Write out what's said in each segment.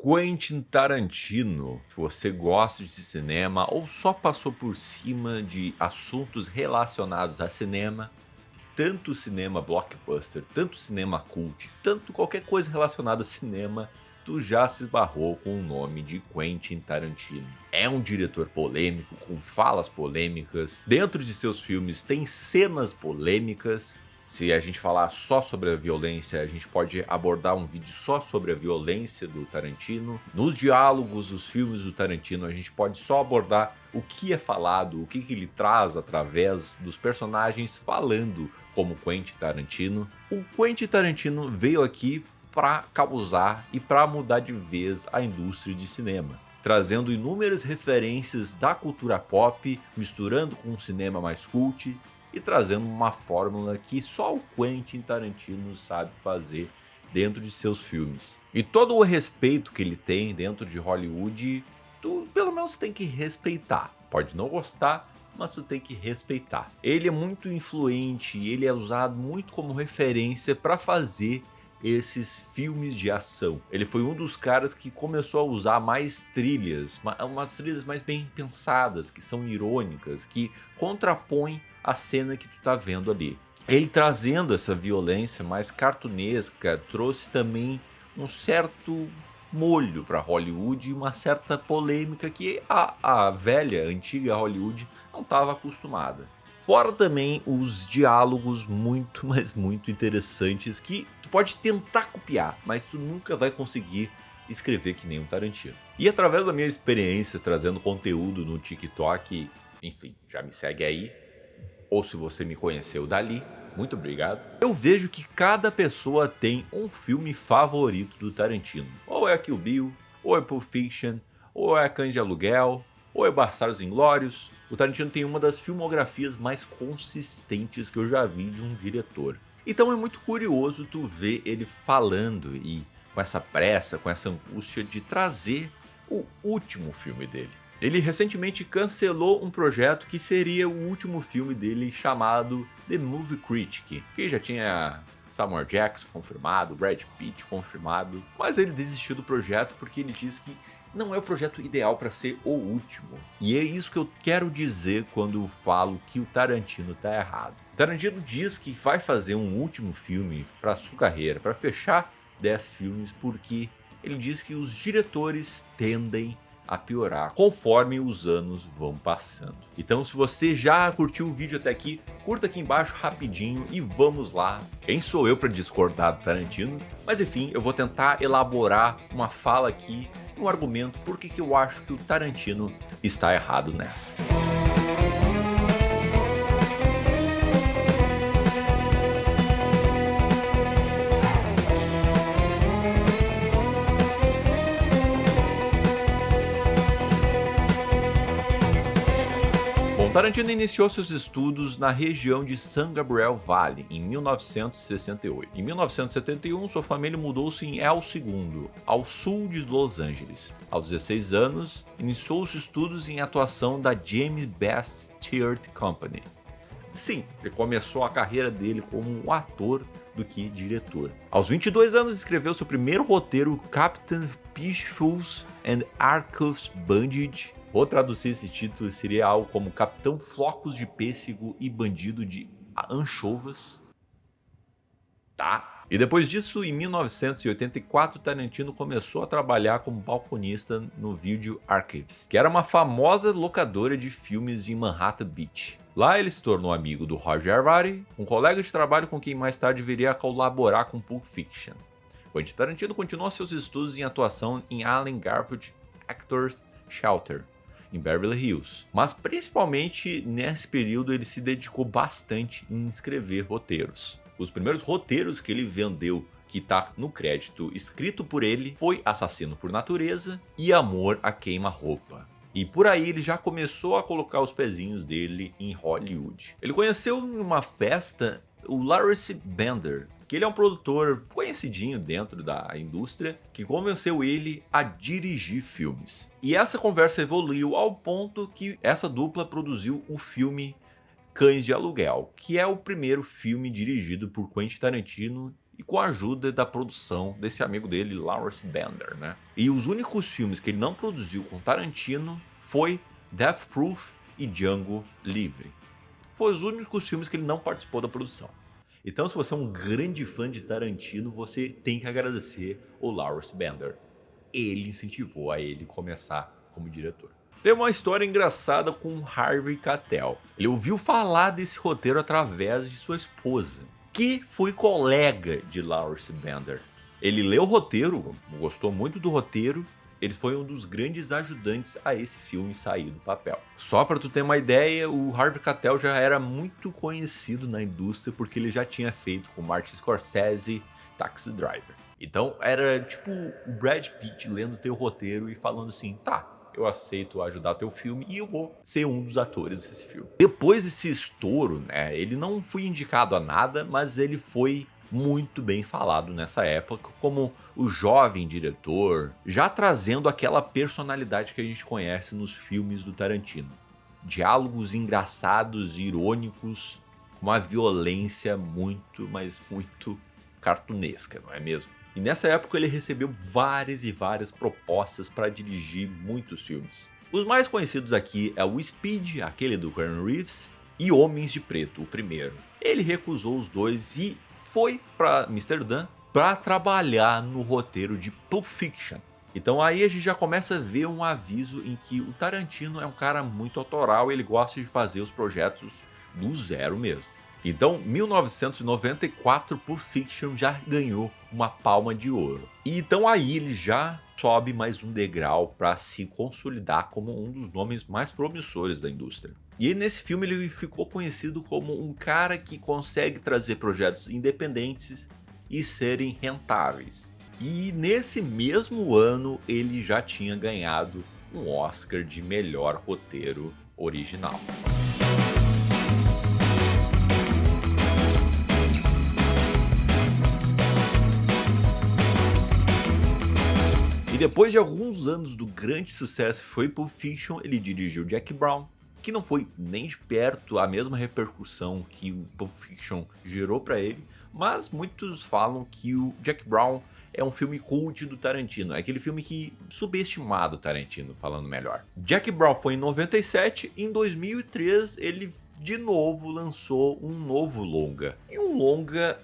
Quentin Tarantino. Se você gosta de cinema ou só passou por cima de assuntos relacionados a cinema, tanto cinema blockbuster, tanto cinema cult, tanto qualquer coisa relacionada a cinema, tu já se esbarrou com o nome de Quentin Tarantino. É um diretor polêmico, com falas polêmicas. Dentro de seus filmes tem cenas polêmicas. Se a gente falar só sobre a violência, a gente pode abordar um vídeo só sobre a violência do Tarantino. Nos diálogos dos filmes do Tarantino, a gente pode só abordar o que é falado, o que ele traz através dos personagens falando como Quentin Tarantino. O Quentin Tarantino veio aqui para causar e para mudar de vez a indústria de cinema, trazendo inúmeras referências da cultura pop, misturando com um cinema mais cult e trazendo uma fórmula que só o Quentin Tarantino sabe fazer dentro de seus filmes. E todo o respeito que ele tem dentro de Hollywood, tu pelo menos tem que respeitar. Pode não gostar, mas tu tem que respeitar. Ele é muito influente, ele é usado muito como referência para fazer esses filmes de ação. Ele foi um dos caras que começou a usar mais trilhas, umas trilhas mais bem pensadas, que são irônicas, que contrapõem a cena que tu tá vendo ali. Ele trazendo essa violência mais cartunesca, trouxe também um certo molho para Hollywood e uma certa polêmica que a velha, antiga Hollywood não estava acostumada. Fora também os diálogos muito, mas muito interessantes que tu pode tentar copiar, mas tu nunca vai conseguir escrever que nem um Tarantino. E através da minha experiência trazendo conteúdo no TikTok, enfim, já me segue aí, ou se você me conheceu dali, muito obrigado. Eu vejo que cada pessoa tem um filme favorito do Tarantino. Ou é Kill Bill, ou é Pulp Fiction, ou é Cães de Aluguel, ou é Bastardos Inglórios. O Tarantino tem uma das filmografias mais consistentes que eu já vi de um diretor. Então é muito curioso tu ver ele falando e com essa pressa, com essa angústia de trazer o último filme dele. Ele recentemente cancelou um projeto que seria o último filme dele chamado The Movie Critic, que já tinha Samuel Jackson confirmado, Brad Pitt confirmado, mas ele desistiu do projeto porque ele diz que não é o projeto ideal para ser o último. E é isso que eu quero dizer quando falo que o Tarantino tá errado. O Tarantino diz que vai fazer um último filme para sua carreira, para fechar 10 filmes, porque ele diz que os diretores tendem a piorar conforme os anos vão passando. Então, se você já curtiu o vídeo até aqui, curta aqui embaixo rapidinho e vamos lá. Quem sou eu para discordar do Tarantino? Mas enfim, eu vou tentar elaborar uma fala aqui, um argumento por que eu acho que o Tarantino está errado nessa. Tarantino iniciou seus estudos na região de San Gabriel Valley em 1968. Em 1971, sua família mudou-se em El Segundo, ao sul de Los Angeles. Aos 16 anos, iniciou os estudos em atuação da James Best Theatre Company. Sim, ele começou a carreira dele como um ator do que diretor. Aos 22 anos, escreveu seu primeiro roteiro, Captain Peacefuls and Arcus Bandit. Vou traduzir esse título, seria algo como Capitão Flocos de Pêssego e Bandido de Anchovas. Tá. E depois disso, em 1984, Tarantino começou a trabalhar como balconista no Video Archives, que era uma famosa locadora de filmes em Manhattan Beach. Lá ele se tornou amigo do Roger Avary, um colega de trabalho com quem mais tarde viria a colaborar com Pulp Fiction. Quentin Tarantino continuou seus estudos em atuação em Allen Garfield Actors Shelter, em Beverly Hills. Mas principalmente nesse período ele se dedicou bastante em escrever roteiros. Os primeiros roteiros que ele vendeu, que tá no crédito escrito por ele, foi Assassino por Natureza e Amor a Queima-Roupa. E por aí ele já começou a colocar os pezinhos dele em Hollywood. Ele conheceu em uma festa o Lawrence Bender, que ele é um produtor conhecidinho dentro da indústria, que convenceu ele a dirigir filmes. E essa conversa evoluiu ao ponto que essa dupla produziu o filme Cães de Aluguel, que é o primeiro filme dirigido por Quentin Tarantino e com a ajuda da produção desse amigo dele, Lawrence Bender, né? E os únicos filmes que ele não produziu com Tarantino foi Death Proof e Django Livre. Foram os únicos filmes que ele não participou da produção. Então, se você é um grande fã de Tarantino, você tem que agradecer o Lawrence Bender. Ele incentivou a ele começar como diretor. Tem uma história engraçada com Harvey Keitel. Ele ouviu falar desse roteiro através de sua esposa, que foi colega de Lawrence Bender. Ele leu o roteiro, gostou muito do roteiro. Ele foi um dos grandes ajudantes a esse filme sair do papel. Só para tu ter uma ideia, o Harvey Keitel já era muito conhecido na indústria porque ele já tinha feito com Martin Scorsese Taxi Driver. Então era tipo o Brad Pitt lendo teu roteiro e falando assim, tá, eu aceito ajudar teu filme e eu vou ser um dos atores desse filme. Depois desse estouro, né, ele não foi indicado a nada, mas ele foi muito bem falado nessa época como o jovem diretor, já trazendo aquela personalidade que a gente conhece nos filmes do Tarantino. Diálogos engraçados, irônicos, com uma violência muito, mas muito cartunesca, não é mesmo? E nessa época ele recebeu várias e várias propostas para dirigir muitos filmes. Os mais conhecidos aqui é o Speed, aquele do Keanu Reeves, e Homens de Preto, o primeiro. Ele recusou os dois e foi para Amsterdã para trabalhar no roteiro de Pulp Fiction. Então aí a gente já começa a ver um aviso em que o Tarantino é um cara muito autoral e ele gosta de fazer os projetos do zero mesmo. Então, 1994, Pulp Fiction já ganhou uma Palma de Ouro. E então aí ele já sobe mais um degrau para se consolidar como um dos nomes mais promissores da indústria. E aí, nesse filme ele ficou conhecido como um cara que consegue trazer projetos independentes e serem rentáveis. E nesse mesmo ano ele já tinha ganhado um Oscar de melhor roteiro original. E depois de alguns anos do grande sucesso que foi Pulp Fiction, ele dirigiu Jack Brown, que não foi nem de perto a mesma repercussão que o Pulp Fiction gerou para ele, mas muitos falam que o Jack Brown é um filme cult do Tarantino, é aquele filme que subestimado o Tarantino, falando melhor. Jack Brown foi em 97, e em 2003 ele de novo lançou um novo longa, e um longa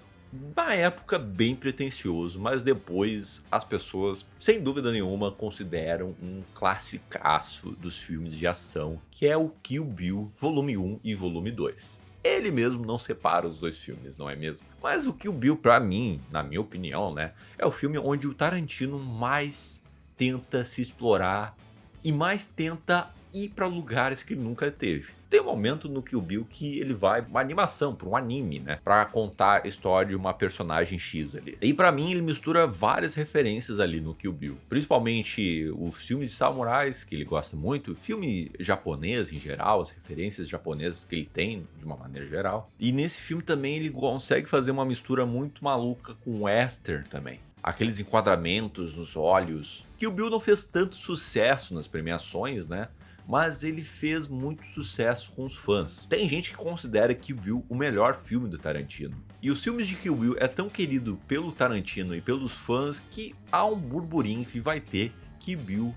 na época bem pretensioso, mas depois as pessoas, sem dúvida nenhuma, consideram um classicaço dos filmes de ação, que é o Kill Bill Volume 1 e Volume 2. Ele mesmo não separa os dois filmes, não é mesmo? Mas o Kill Bill, pra mim, na minha opinião, né, é o filme onde o Tarantino mais tenta se explorar e mais tenta ir pra lugares que ele nunca teve. Tem um momento no Kill Bill que ele vai uma animação, para um anime, né? Pra contar a história de uma personagem X ali. E pra mim ele mistura várias referências ali no Kill Bill. Principalmente os filmes de samurais, que ele gosta muito. Filme japonês em geral, as referências japonesas que ele tem de uma maneira geral. E nesse filme também ele consegue fazer uma mistura muito maluca com western também. Aqueles enquadramentos nos olhos. Kill Bill não fez tanto sucesso nas premiações, né? Mas ele fez muito sucesso com os fãs. Tem gente que considera Kill Bill o melhor filme do Tarantino. E os filmes de Kill Bill é tão querido pelo Tarantino e pelos fãs que há um burburinho que vai ter Kill Bill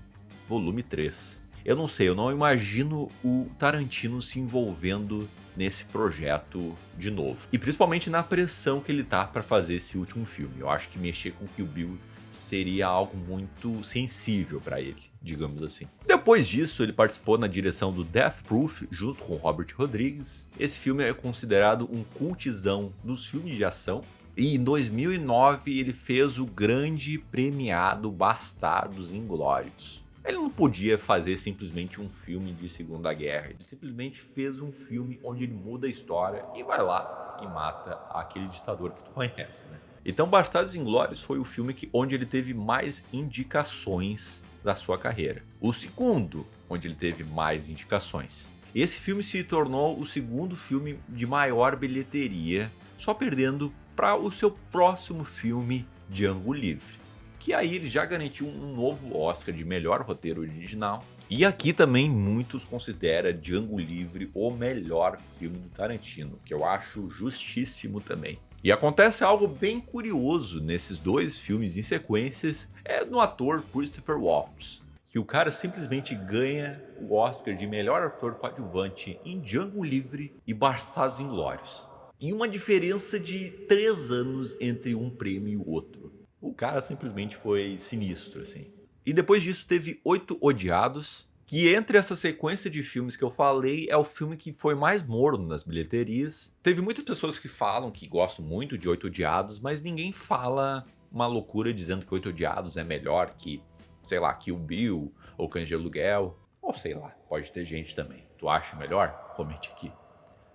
Volume 3. Eu não sei, eu não imagino o Tarantino se envolvendo nesse projeto de novo. E principalmente na pressão que ele tá para fazer esse último filme. Eu acho que mexer com Kill Bill seria algo muito sensível para ele, digamos assim. Depois disso, ele participou na direção do Death Proof, junto com Robert Rodrigues. Esse filme é considerado um cultizão dos filmes de ação. E em 2009, ele fez o grande premiado Bastardos Inglórios. Ele não podia fazer simplesmente um filme de Segunda Guerra. Ele simplesmente fez um filme onde ele muda a história e vai lá e mata aquele ditador que tu conhece, né? Então, Bastardos Inglórios foi o filme onde ele teve mais indicações da sua carreira. O segundo, onde ele teve mais indicações. Esse filme se tornou o segundo filme de maior bilheteria, só perdendo para o seu próximo filme, Django Livre. Que aí ele já garantiu um novo Oscar de melhor roteiro original. E aqui também muitos consideram Django Livre o melhor filme do Tarantino, que eu acho justíssimo também. E acontece algo bem curioso nesses dois filmes em sequências, é no ator Christopher Waltz, que o cara simplesmente ganha o Oscar de melhor ator coadjuvante em Django Livre e Bastardos Inglórios. E uma diferença de 3 anos entre um prêmio e o outro. O cara simplesmente foi sinistro, assim. E depois disso teve Oito Odiados, que entre essa sequência de filmes que eu falei, é o filme que foi mais morno nas bilheterias. Teve muitas pessoas que falam que gostam muito de Oito Odiados, mas ninguém fala uma loucura dizendo que Oito Odiados é melhor que, sei lá, Kill Bill ou Cães de Aluguel. Ou sei lá, pode ter gente também. Tu acha melhor? Comente aqui.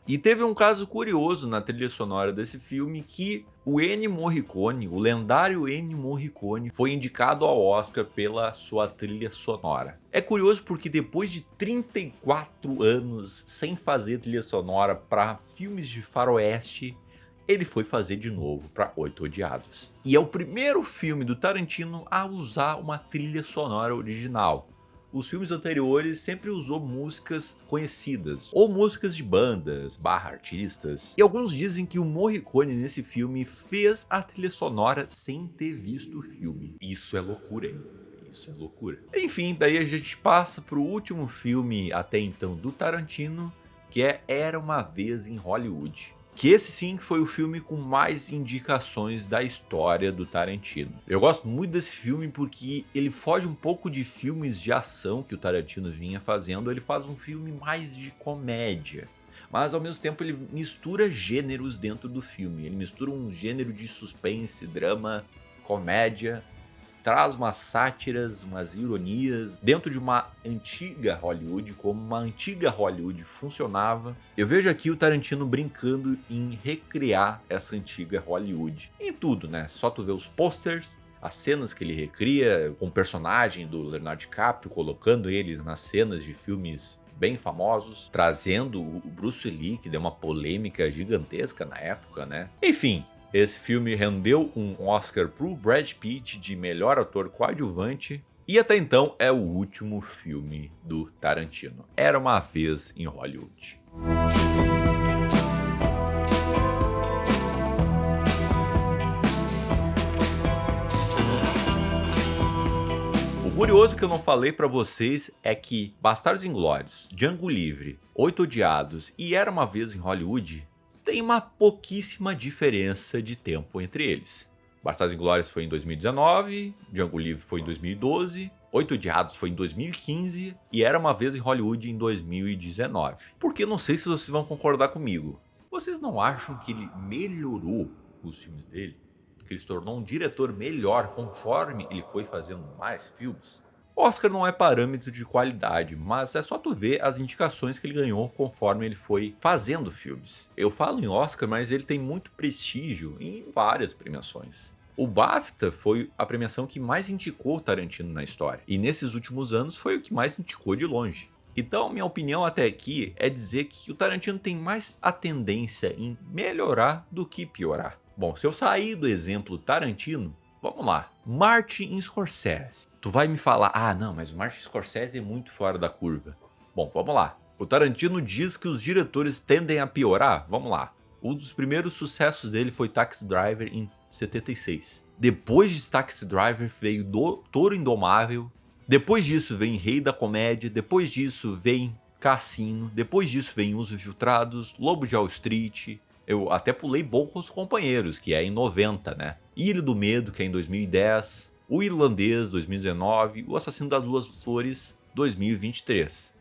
E teve um caso curioso na trilha sonora desse filme que o Ennio Morricone, o lendário Ennio Morricone, foi indicado ao Oscar pela sua trilha sonora. É curioso porque depois de 34 anos sem fazer trilha sonora para filmes de faroeste, ele foi fazer de novo para Oito Odiados. E é o primeiro filme do Tarantino a usar uma trilha sonora original. Os filmes anteriores sempre usou músicas conhecidas, ou músicas de bandas, artistas. E alguns dizem que o Morricone nesse filme fez a trilha sonora sem ter visto o filme. Isso é loucura, hein? Isso é loucura. Enfim, daí a gente passa pro último filme até então do Tarantino, que é Era Uma Vez em Hollywood. Que esse sim foi o filme com mais indicações da história do Tarantino. Eu gosto muito desse filme porque ele foge um pouco de filmes de ação que o Tarantino vinha fazendo, ele faz um filme mais de comédia. Mas ao mesmo tempo ele mistura gêneros dentro do filme, ele mistura um gênero de suspense, drama, comédia, traz umas sátiras, umas ironias dentro de uma antiga Hollywood, como uma antiga Hollywood funcionava. Eu vejo aqui o Tarantino brincando em recriar essa antiga Hollywood. Em tudo, né? Só tu vê os posters, as cenas que ele recria, com o personagem do Leonardo DiCaprio, colocando eles nas cenas de filmes bem famosos, trazendo o Bruce Lee, que deu uma polêmica gigantesca na época, né? Enfim, esse filme rendeu um Oscar pro Brad Pitt de melhor ator coadjuvante. E até então é o último filme do Tarantino. Era Uma Vez em Hollywood. O curioso que eu não falei pra vocês é que Bastardos Inglórios, Django Livre, Oito Odiados e Era Uma Vez em Hollywood tem uma pouquíssima diferença de tempo entre eles. Bastardos Inglórios foi em 2019, Django Livre foi em 2012, Oito Odiados foi em 2015 e Era Uma Vez em Hollywood em 2019. Porque não sei se vocês vão concordar comigo. Vocês não acham que ele melhorou os filmes dele? Que ele se tornou um diretor melhor conforme ele foi fazendo mais filmes? Oscar não é parâmetro de qualidade, mas é só tu ver as indicações que ele ganhou conforme ele foi fazendo filmes. Eu falo em Oscar, mas ele tem muito prestígio em várias premiações. O BAFTA foi a premiação que mais indicou o Tarantino na história, e nesses últimos anos foi o que mais indicou de longe. Então, minha opinião até aqui é dizer que o Tarantino tem mais a tendência em melhorar do que piorar. Bom, se eu sair do exemplo Tarantino, vamos lá, Martin Scorsese. Tu vai me falar, ah não, mas o Martin Scorsese é muito fora da curva. Bom, vamos lá. O Tarantino diz que os diretores tendem a piorar? Vamos lá. Um dos primeiros sucessos dele foi Taxi Driver em 76. Depois de Taxi Driver veio Touro Indomável. Depois disso vem Rei da Comédia. Depois disso vem Cassino. Depois disso vem Os Infiltrados, Lobo de Wall Street. Eu até pulei Bons Companheiros, que é em 90, né? Ilha do Medo, que é em 2010. O Irlandês, 2019. O Assassino das Duas Flores, 2023.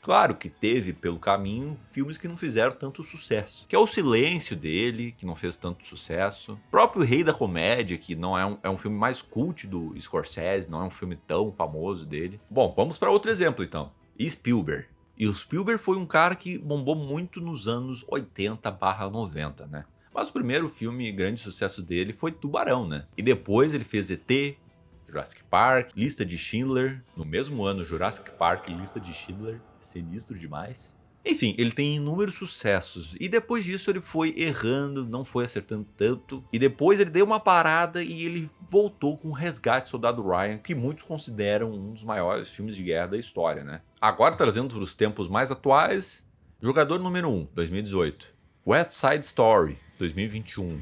Claro que teve pelo caminho filmes que não fizeram tanto sucesso. Que é O Silêncio dele, que não fez tanto sucesso. O próprio Rei da Comédia, que não é um filme mais cult do Scorsese, não é um filme tão famoso dele. Bom, vamos para outro exemplo então. Spielberg. E o Spielberg foi um cara que bombou muito nos anos 80/90, né? Mas o primeiro filme grande sucesso dele foi Tubarão, né? E depois ele fez ET, Jurassic Park, Lista de Schindler. No mesmo ano, Jurassic Park e Lista de Schindler. Sinistro demais. Enfim, ele tem inúmeros sucessos. E depois disso ele foi errando, não foi acertando tanto. E depois ele deu uma parada e ele voltou com o Resgate do Soldado Ryan, que muitos consideram um dos maiores filmes de guerra da história, né? Agora, trazendo para os tempos mais atuais, Jogador número 1, 2018. West Side Story, 2021.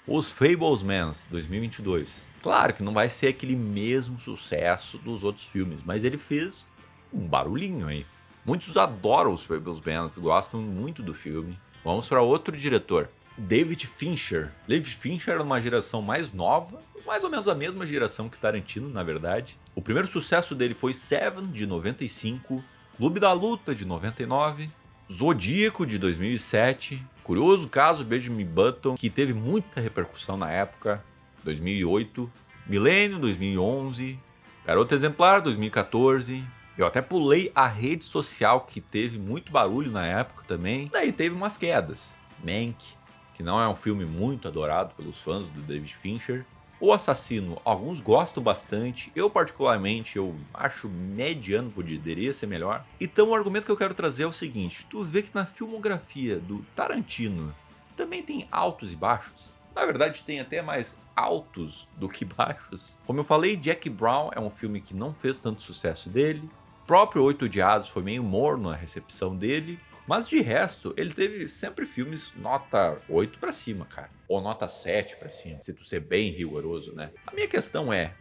Os Fablesmans, 2022. Claro que não vai ser aquele mesmo sucesso dos outros filmes, mas ele fez um barulhinho aí. Muitos adoram os Fablesmans, gostam muito do filme. Vamos para outro diretor, David Fincher. David Fincher era uma geração mais nova, mais ou menos a mesma geração que Tarantino, na verdade. O primeiro sucesso dele foi Seven, de 95, Clube da Luta, de 99, Zodíaco, de 2007, Curioso Caso Benjamin Button, que teve muita repercussão na época, 2008, Milênio, 2011, Garota Exemplar, 2014. Eu até pulei A Rede Social, que teve muito barulho na época também. Daí teve umas quedas. Mank, que não é um filme muito adorado pelos fãs do David Fincher. O Assassino, alguns gostam bastante. Eu particularmente, eu acho mediano, poderia ser melhor. Então o argumento que eu quero trazer é o seguinte. Tu vê que na filmografia do Tarantino também tem altos e baixos. Na verdade, tem até mais altos do que baixos. Como eu falei, Jack Brown é um filme que não fez tanto sucesso dele. O próprio Oito Odiados foi meio morno a recepção dele. Mas de resto, ele teve sempre filmes nota 8 pra cima, cara. Ou nota 7 pra cima, se tu ser bem rigoroso, né? A minha questão é,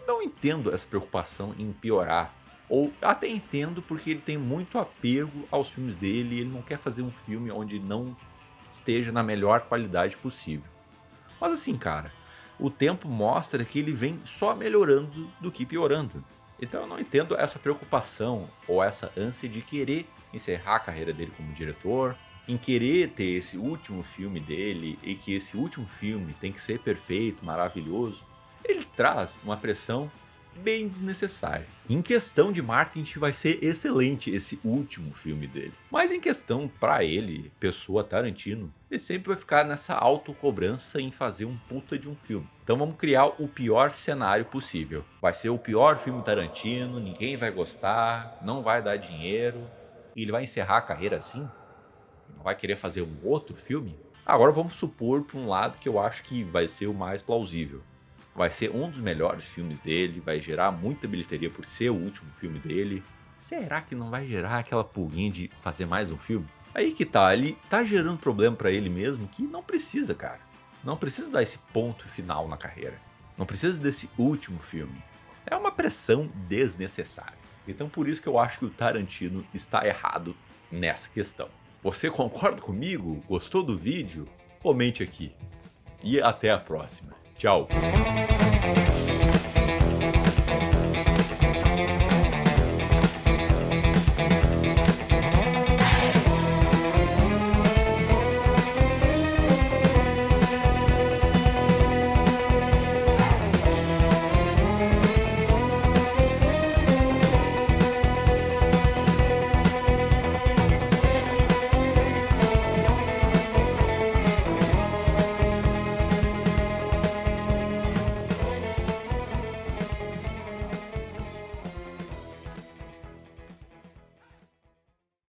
não entendo essa preocupação em piorar. Ou até entendo porque ele tem muito apego aos filmes dele e ele não quer fazer um filme onde não esteja na melhor qualidade possível. Mas assim, cara, o tempo mostra que ele vem só melhorando do que piorando. Então eu não entendo essa preocupação ou essa ânsia de querer encerrar a carreira dele como diretor, em querer ter esse último filme dele e que esse último filme tem que ser perfeito, maravilhoso. Ele traz uma pressão bem desnecessária. Em questão de marketing vai ser excelente esse último filme dele. Mas em questão pra ele, pessoa Tarantino, ele sempre vai ficar nessa autocobrança em fazer um puta de um filme. Então vamos criar o pior cenário possível. Vai ser o pior filme Tarantino, ninguém vai gostar, não vai dar dinheiro. E ele vai encerrar a carreira assim? Não vai querer fazer um outro filme? Agora vamos supor por um lado que eu acho que vai ser o mais plausível. Vai ser um dos melhores filmes dele, vai gerar muita bilheteria por ser o último filme dele. Será que não vai gerar aquela pulguinha de fazer mais um filme? Aí que tá, ele tá gerando problema pra ele mesmo que não precisa, cara. Não precisa dar esse ponto final na carreira. Não precisa desse último filme. É uma pressão desnecessária. Então por isso que eu acho que o Tarantino está errado nessa questão. Você concorda comigo? Gostou do vídeo? Comente aqui. E até a próxima. Tchau!